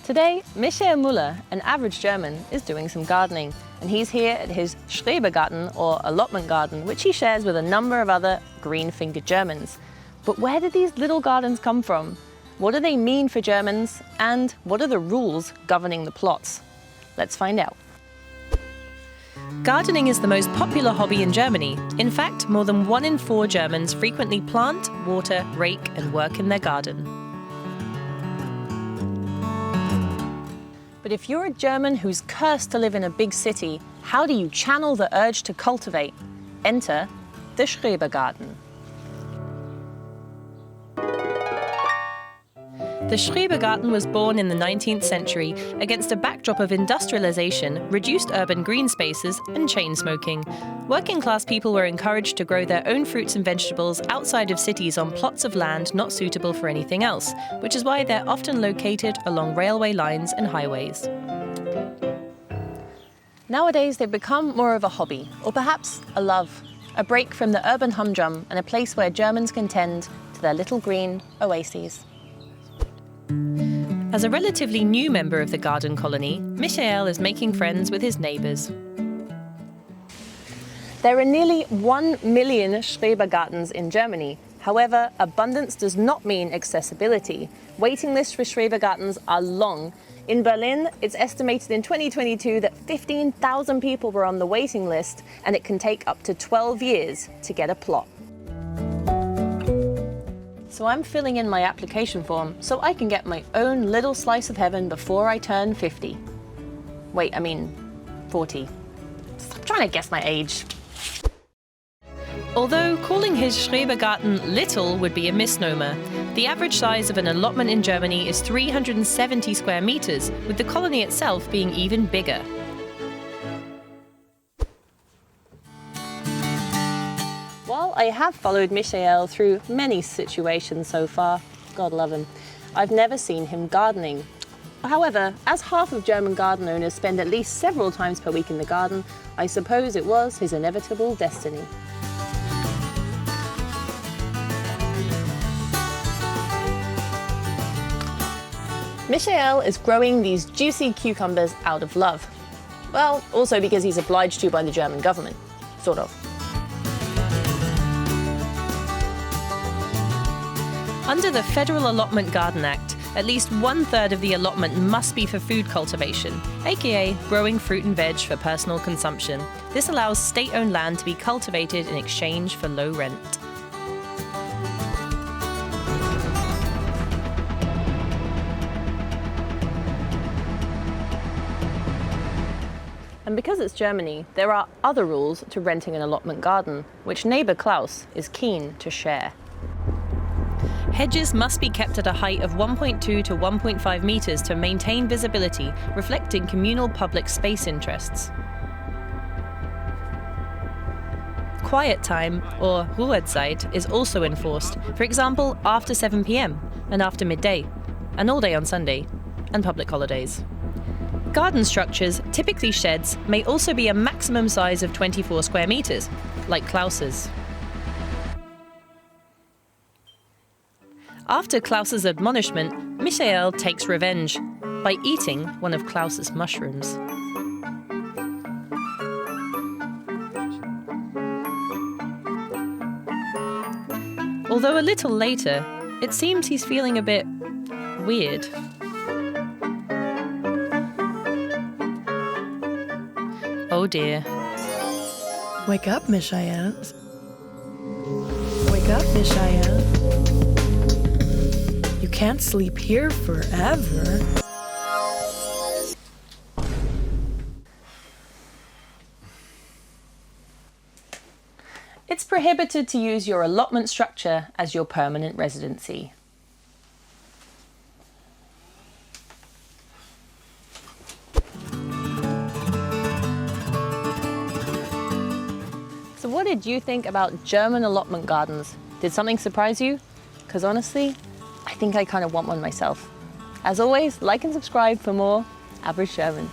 Today, Michael Müller, an average German, is doing some gardening, and he's here at his Schrebergarten, or allotment garden, which he shares with a number of other green-fingered Germans. But where did these little gardens come from? What do they mean for Germans? And what are the rules governing the plots? Let's find out. Gardening is the most popular hobby in Germany. In fact, more than 1 in 4 Germans frequently plant, water, rake, and work in their garden. But if you're a German who's cursed to live in a big city, how do you channel the urge to cultivate? Enter the Schrebergarten. The Schrebergarten was born in the 19th century against a backdrop of industrialization, reduced urban green spaces, and chain smoking. Working-class people were encouraged to grow their own fruits and vegetables outside of cities on plots of land not suitable for anything else, which is why they're often located along railway lines and highways. Nowadays, they've become more of a hobby, or perhaps a love, a break from the urban humdrum and a place where Germans can tend to their little green oases. As a relatively new member of the garden colony, Michael is making friends with his neighbours. There are nearly 1 million Schrebergärtens in Germany. However, abundance does not mean accessibility. Waiting lists for Schrebergärtens are long. In Berlin, it's estimated in 2022 that 15,000 people were on the waiting list, and it can take up to 12 years to get a plot. So I'm filling in my application form so I can get my own little slice of heaven before I turn 50. Wait, I mean 40. Stop trying to guess my age. Although calling his Schrebergarten little would be a misnomer, the average size of an allotment in Germany is 370 square meters, with the colony itself being even bigger. While I have followed Michael through many situations so far, God love him, I've never seen him gardening. However, as half of German garden owners spend at least several times per week in the garden, I suppose it was his inevitable destiny. Michael is growing these juicy cucumbers out of love. Well, also because he's obliged to by the German government, sort of. Under the Federal Allotment Garden Act, at least 1/3 of the allotment must be for food cultivation, aka growing fruit and veg for personal consumption. This allows state-owned land to be cultivated in exchange for low rent. And because it's Germany, there are other rules to renting an allotment garden, which neighbour Klaus is keen to share. Hedges must be kept at a height of 1.2 to 1.5 meters to maintain visibility, reflecting communal public space interests. Quiet time, or Ruhezeit, is also enforced, for example, after 7 p.m. and after midday, and all day on Sunday, and public holidays. Garden structures, typically sheds, may also be a maximum size of 24 square meters, like Klaus's. After Klaus's admonishment, Michael takes revenge by eating one of Klaus's mushrooms. Although a little later, it seems he's feeling a bit weird. Oh dear. Wake up, Michael. Wake up, Michael. You can't sleep here forever. It's prohibited to use your allotment structure as your permanent residency. So what did you think about German allotment gardens? Did something surprise you? Because honestly, I think I kind of want one myself. As always, like and subscribe for more Average German.